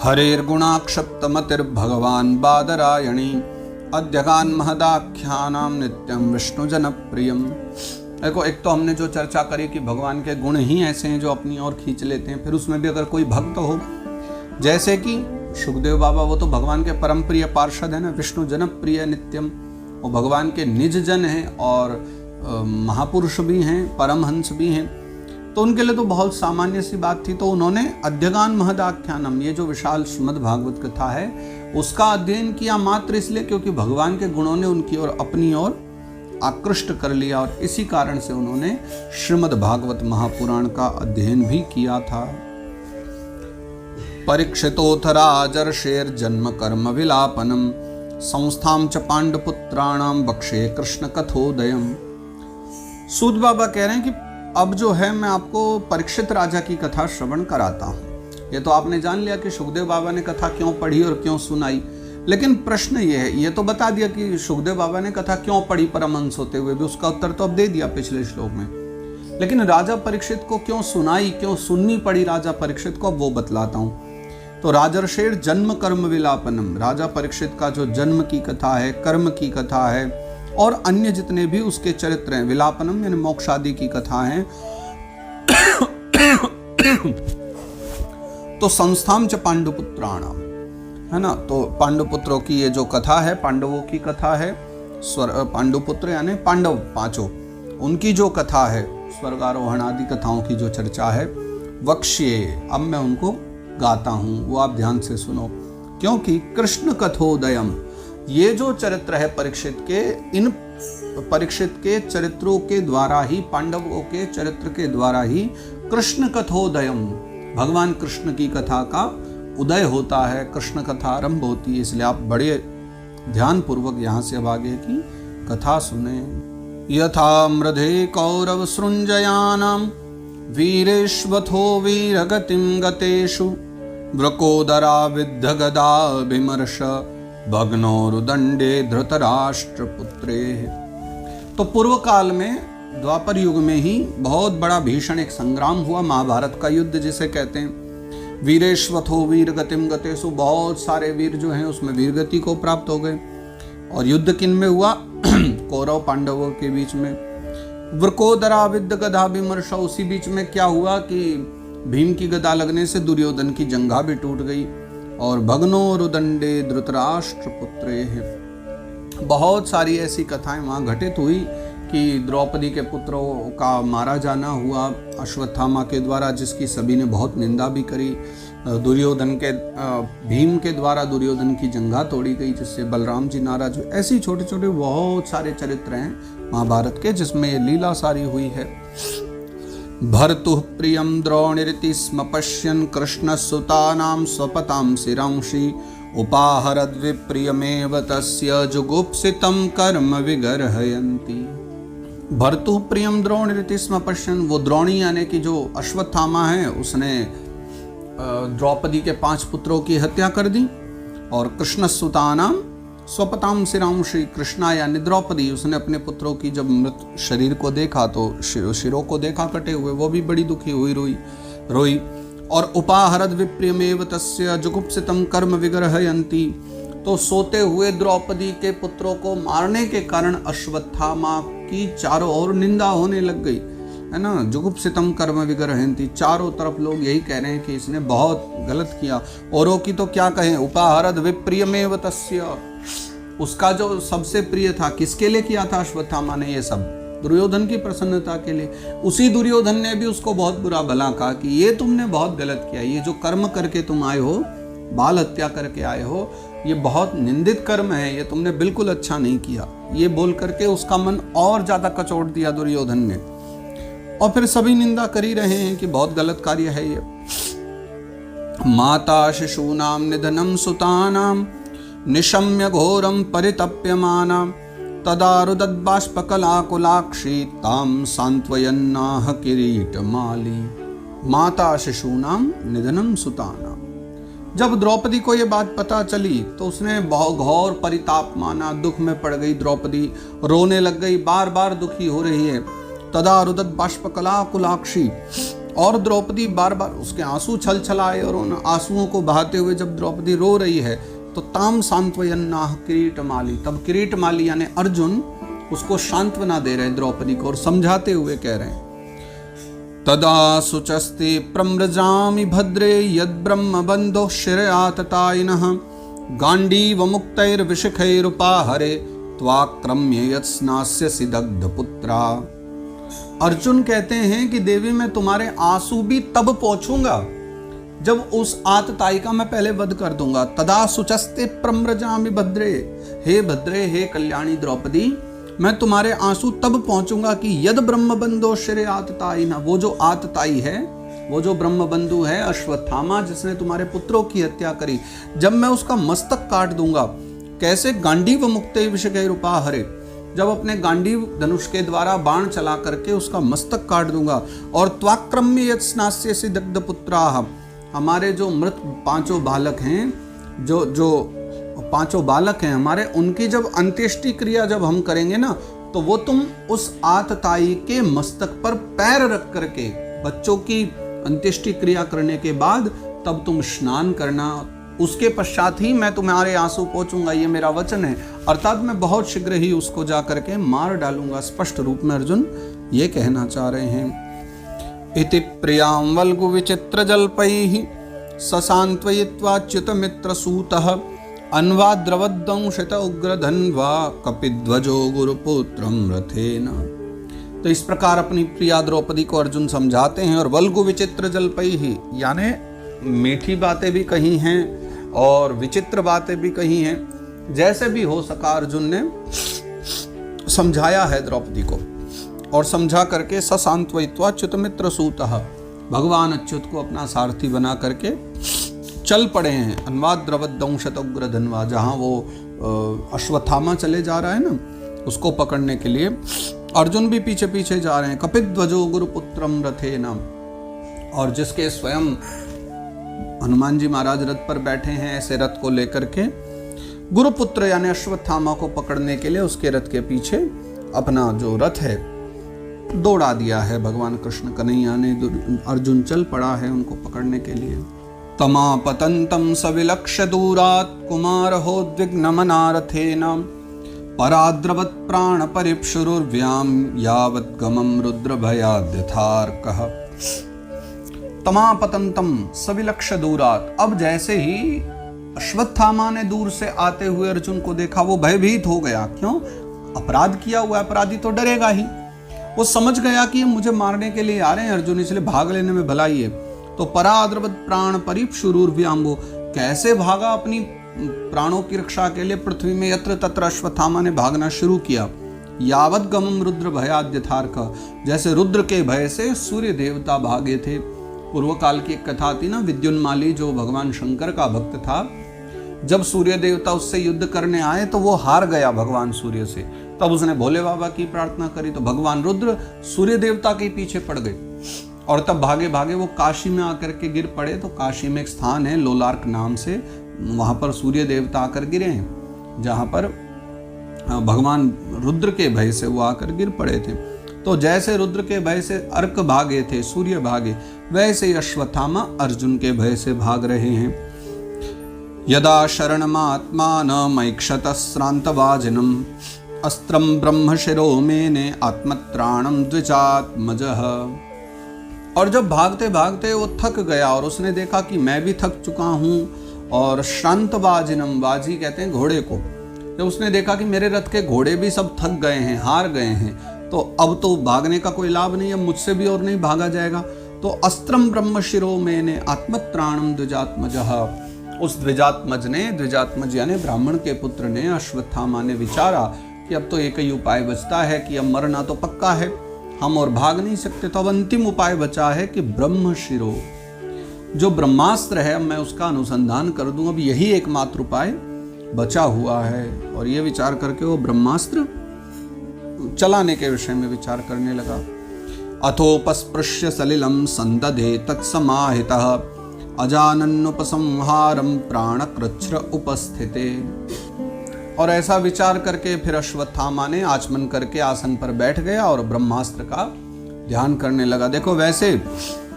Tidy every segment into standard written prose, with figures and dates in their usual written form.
हरेर्गुणाक्षप्तमतिर्भगवान् बादरायणी अद्यगान महदाख्यानाम नित्यम विष्णु जनप्रियम। देखो, एक तो हमने जो चर्चा करी कि भगवान के गुण ही ऐसे हैं जो अपनी ओर खींच लेते हैं। फिर उसमें भी अगर कोई भक्त हो, जैसे कि सुखदेव बाबा, वो तो भगवान के परम प्रिय पार्षद है ना, विष्णु जनप्रिय नित्यम। वो भगवान के निज जन हैं और महापुरुष भी हैं, परमहंस भी हैं, तो उनके लिए तो बहुत सामान्य सी बात थी। तो उन्होंने अध्यगान महदाख्यानम, ये जो विशाल श्रीमद् भागवत कथा है, उसका अध्ययन किया मात्र इसलिए क्योंकि भगवान के गुणों ने उनकी ओर अपनी ओर आकृष्ट कर लिया, और इसी कारण से उन्होंने श्रीमद् भागवत महापुराण का अध्ययन भी किया था। परीक्षितोऽथ राजर्षेर् जन्म कर्म विलापनम संस्थाम च पांडुपुत्राणाम बक्षे कृष्ण कथोदयम। सूत बाबा कह रहे हैं कि अब जो है मैं आपको परीक्षित राजा की कथा श्रवण कराता हूँ। ये तो आपने जान लिया कि सुखदेव बाबा ने कथा क्यों पढ़ी और क्यों सुनाई, लेकिन प्रश्न ये है, ये तो बता दिया कि सुखदेव बाबा ने कथा क्यों पढ़ी परमहंस होते हुए भी, उसका उत्तर तो अब दे दिया पिछले श्लोक में। लेकिन राजा परीक्षित को क्यों सुनाई, क्यों सुननी पड़ी राजा परीक्षित को, अब वो बतलाता हूँ। तो राजर्षेर जन्म कर्म विलापनम, राजा परीक्षित का जो जन्म की कथा है, कर्म की कथा है, और अन्य जितने भी उसके चरित्र हैं, विलापनम यानी मोक्ष आदि की कथा है। तो संस्थाम च पांडुपुत्राणाम, है ना, तो पांडुपुत्रों की ये जो कथा है, पांडवों की कथा है, पांडुपुत्र यानी पांडव पांचों, उनकी जो कथा है, स्वर्गारोहण आदि कथाओं की जो चर्चा है, वक्ष्ये, अब मैं उनको गाता हूं, वो आप ध्यान से सुनो। क्योंकि कृष्ण कथोदयम, ये जो चरित्र है परीक्षित के, इन परीक्षित के चरित्रों के द्वारा ही, पांडवों के चरित्र के द्वारा ही कृष्ण कथोदयम, भगवान कृष्ण की कथा का उदय होता है, कृष्ण कथा आरंभ होती है। इसलिए आप बड़े ध्यान पूर्वक यहाँ से अब आगे की कथा सुने। यथा मृधे कौरव सृंजयानाम वीरेश्वथो वीरगतिम गतेषु वृकोदरा विद्ध गदा विमर्श भग्नोरुदंडे धृतराष्ट्रपुत्रे। तो पूर्व काल में, द्वापर युग में ही बहुत बड़ा भीषण एक संग्राम हुआ, महाभारत का युद्ध जिसे कहते हैं। वीरेश्वथो वीरगतिम गतेषु, बहुत सारे वीर जो हैं उसमें वीरगति को प्राप्त हो गए। और युद्ध किन में हुआ? कौरव पांडवों के बीच में। वृकोदरा विद्ध गदा विमर्श, उसी बीच में क्या हुआ कि भीम की गदा लगने से दुर्योधन की जंघा भी टूट गई। और भग्नो रुदंडे धृतराष्ट्र पुत्रे, बहुत सारी ऐसी कथाएं वहाँ घटित हुई कि द्रौपदी के पुत्रों का मारा जाना हुआ अश्वत्थामा के द्वारा, जिसकी सभी ने बहुत निंदा भी करी। दुर्योधन के, भीम के द्वारा दुर्योधन की जंघा तोड़ी गई, जिससे बलराम जी नाराज हुए। ऐसी छोटे छोटे बहुत सारे चरित्र हैं महाभारत के, जिसमें ये लीला सारी हुई है। भर्तुः प्रियं द्रोणिरिति स्म पश्यन् कृष्णसुतानां स्वपतां शिरांसि उपाहरद्विप्रियमेव तस्य जुगुप्सितं कर्म विगर्हयन्ति। भर्तुः प्रियं द्रोणिरिति स्म पश्यन्, वो द्रोणी यानी कि जो अश्वत्थामा है, उसने द्रौपदी के 5 पुत्रों की हत्या कर दी। और कृष्णसुतानां स्वपताम शिरांसि, कृष्णा यानी द्रौपदी, उसने अपने पुत्रों की जब मृत शरीर को देखा तो शिरों को देखा कटे हुए, वो भी बड़ी दुखी हुई, रोई। और उपाहरद विप्रियमेव तस्य जुगुप्सितम कर्म विगर्हयन्ति, तो सोते हुए द्रौपदी के पुत्रों को मारने के कारण अश्वत्थामा की चारों ओर निंदा होने लग गई, है ना। जुगुप्सितम कर्म विगर्हयन्ति, चारों तरफ लोग यही कह रहे हैं कि इसने बहुत गलत किया। औरों की तो क्या कहें, उपाहरद विप्रियमेव तस्य, उसका जो सबसे प्रिय था, किसके लिए किया था अश्वत्थामा ने ये सब? दुर्योधन की प्रसन्नता के लिए। उसी दुर्योधन ने भी उसको बहुत बुरा भला कहा कि ये तुमने बहुत गलत किया, ये जो कर्म करके तुम आए हो, बाल हत्या करके आए हो, ये बहुत निंदित कर्म है, ये तुमने बिल्कुल अच्छा नहीं किया। ये बोल करके उसका मन और ज्यादा कचोट दिया दुर्योधन ने। और फिर सभी निंदा कर ही रहे हैं कि बहुत गलत कार्य है ये। माता शिशूनाम निधनम सुतानाम निशम्य घोरम परितप्यमाना तदा रुदद्बाष्पकलाकुलाक्षी ताम सांत्वयन्नाह किरीटमाली। माता शिशूनाम निधनम सुतानाम, जब द्रौपदी को ये बात पता चली तो उसने बहुत घोर परिताप माना, दुख में पड़ गई द्रौपदी, रोने लग गई, बार बार दुखी हो रही है। तदा रुदद्बाष्पकलाकुलाक्षी, और द्रौपदी बार बार उसके आंसू छल छलाए, और उन आंसुओं को बहाते हुए जब द्रौपदी रो रही है तो ताम सांत्वयन्नाह किरीटमाली, तब किरीटमाली यानी अर्जुन उसको सांत्वना दे रहे द्रौपदी को और समझाते हुए कह रहे हैं, तदा सुचस्ते प्रम्रजामि भद्रे यद ब्रह्म बंधो शिरया ततायिनः गांडीव मुक्तैर्विशिखैरुपाहरे त्वाक्रम्य यत्स्नास्यसि दग्धपुत्रा। अर्जुन कहते हैं कि देवी मैं तुम्हारे आंसू भी तब पोंछूंगा जब उस आतताई का मैं पहले वध कर दूंगा। तदा सुचस्ते प्रम्रजामि भद्रे, हे भद्रे, हे कल्याणी द्रौपदी, मैं तुम्हारे आंसू तब पहुंचूंगा कि यद ब्रह्म बंधो शिरे आतताई ना, वो जो आतताई है, वो जो ब्रह्म बंधु है अश्वत्थामा जिसने तुम्हारे पुत्रों की हत्या करी, जब मैं उसका मस्तक काट दूंगा। कैसे? गांडीव मुक्ते विषगैरुपाहरे, जब अपने गांडीव धनुष के द्वारा बाण चला करके उसका मस्तक काट दूंगा। और त्वाक्रम्य यत्स्नास्यसि दग्धपुत्राः, हमारे जो मृत पांचों बालक हैं, जो पांचों बालक हैं हमारे, उनकी जब अंत्येष्टि क्रिया जब हम करेंगे ना, तो वो तुम उस आतताई के मस्तक पर पैर रख करके, बच्चों की अंत्येष्टि क्रिया करने के बाद तब तुम स्नान करना, उसके पश्चात ही मैं तुम्हारे आंसू पोंछूंगा, ये मेरा वचन है। अर्थात मैं बहुत शीघ्र ही उसको जा करके मार डालूंगा। स्पष्ट रूप में अर्जुन ये कहना चाह रहे हैं। इति प्रियां वल्गु विचित्र जल्पैः ससान्त्वयित्वा मित्रसूतः अन्वाद्रवद्दंशित उग्रधन्वा कपिध्वजो गुरुपुत्रं रथेन। तो इस प्रकार अपनी प्रिया द्रौपदी को अर्जुन समझाते हैं। और वल्गु विचित्र जल्पैः यानी मीठी बातें भी कही हैं और विचित्र बातें भी कही हैं। जैसे भी हो सका अर्जुन ने समझाया है द्रौपदी को, और समझा करके ससान्त्वयित्वा च्युतमित्र सूतः, भगवान अच्युत को अपना सारथी बना करके चल पड़े हैं। अन्वाद्रवद्दंशत उग्रधन्वा, जहाँ वो अश्वत्थामा चले जा रहा है ना, उसको पकड़ने के लिए अर्जुन भी पीछे पीछे जा रहे हैं। कपिध्वजो गुरुपुत्रम रथेन, और जिसके स्वयं हनुमान जी महाराज रथ पर बैठे हैं, ऐसे रथ को लेकर के गुरुपुत्र यानी अश्वत्थामा को पकड़ने के लिए उसके रथ के पीछे अपना जो रथ है दौड़ा दिया है भगवान कृष्ण कन्हैया ने। अर्जुन चल पड़ा है उनको पकड़ने के लिए। तमापतंतम सविलक्ष्य दूरात् कुमारहोद्विग्नमनारथेन पराद्रवत् प्राण परिप्सुरुर्व्याम यावत् गमं रुद्र भयाद्यथार्कः। तमापतंतम सविलक्ष्य दूरात्, अब जैसे ही अश्वत्थामा ने दूर से आते हुए अर्जुन को देखा वो भयभीत हो गया। क्यों? अपराध किया हुआ अपराधी तो डरेगा ही। वो समझ गया कि मुझे मारने के लिए आ रहे हैं अर्जुन, इसलिए भाग लेने में भलाई है। तो पराद्रवत् प्राण परिप्सुरुर्व्याम, वो कैसे भागा अपनी प्राणों की रक्षा के लिए पृथ्वी में यत्र तत्र अश्वत्थामा ने भागना शुरू किया। यावत् गमं रुद्र भयाद्यथार्क, जैसे रुद्र के भय से सूर्य देवता भागे थे। पूर्व काल की एक कथा थी ना, विद्युन्माली जो भगवान शंकर का भक्त था, जब सूर्य देवता उससे युद्ध करने आए तो वो हार गया भगवान सूर्य से। तब उसने भोले बाबा की प्रार्थना करी तो भगवान रुद्र सूर्य देवता के पीछे पड़ गए, और तब भागे भागे वो काशी में आकर के गिर पड़े। तो काशी में एक स्थान है लोलार्क नाम से, वहां पर सूर्य देवता आकर गिरे हैं, जहां पर भगवान रुद्र के भय से वो आकर गिर पड़े थे। तो जैसे रुद्र के भय से अर्क भागे थे, सूर्य भागे, वैसे ही अश्वत्थामा अर्जुन के भय से भाग रहे हैं। यदा शरणमात्मानमैक्षतः श्रान्तवाजिनम् अस्त्रं ब्रह्मशिरो मेने आत्मत्राणं द्विजात्मजः। और जब भागते भागते वो थक गया और उसने देखा कि मैं भी थक चुका हूँ, और श्रान्तवाजिनम, बाजी कहते हैं घोड़े को, जब उसने देखा कि मेरे रथ के घोड़े भी सब थक गए हैं, हार गए हैं, तो अब तो भागने का कोई लाभ नहीं है, मुझसे भी और नहीं भागा जाएगा। तो अस्त्रम ब्रह्मशिरो मेने आत्मत्राणम द्विजात्मजः, उस द्विजात्मज ने, द्विजात्मज यानी ब्राह्मण के पुत्र ने, अश्वत्थामा ने विचारा कि अब तो एक ही उपाय बचता है कि अब मरना तो पक्का है, हम और भाग नहीं सकते। तो अब अंतिम उपाय बचा है कि ब्रह्मशिरो, जो ब्रह्मास्त्र है, मैं उसका अनुसंधान कर दूं, अब यही एकमात्र उपाय बचा हुआ है। और ये विचार करके वो ब्रह्मास्त्र चलाने के विषय में विचार करने लगा। अथोपस्पृश्य सलिलम संदधे तत्समाहितः अजानन्नुपसंहारं प्राणकृच्छ्र उपस्थिते। और ऐसा विचार करके फिर अश्वत्थामा ने आचमन करके आसन पर बैठ गया और ब्रह्मास्त्र का ध्यान करने लगा। देखो वैसे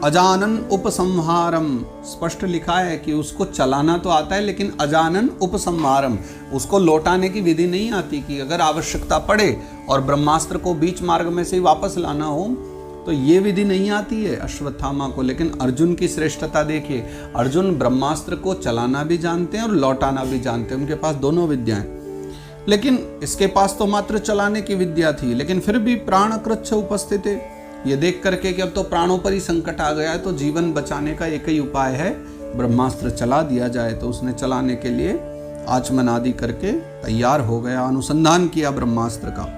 अजानन उपसंहारम, स्पष्ट लिखा है कि उसको चलाना तो आता है लेकिन अजानन उपसंहारम, उसको लौटाने की विधि नहीं आती कि अगर आवश्यकता पड़े और ब्रह्मास्त्र को बीच मार्ग में से ही वापस लाना हो तो ये विधि नहीं आती है अश्वत्थामा को। लेकिन अर्जुन की श्रेष्ठता देखिए, अर्जुन ब्रह्मास्त्र को चलाना भी जानते हैं और लौटाना भी जानते हैं, उनके पास दोनों विद्याएं। लेकिन इसके पास तो मात्र चलाने की विद्या थी, लेकिन फिर भी प्राण कृच्छ उपस्थित है, ये देख करके कि अब तो प्राणों पर ही संकट आ गया है, तो जीवन बचाने का एक ही उपाय है, ब्रह्मास्त्र चला दिया जाए। तो उसने चलाने के लिए आचमन आदि करके तैयार हो गया, अनुसंधान किया ब्रह्मास्त्र का।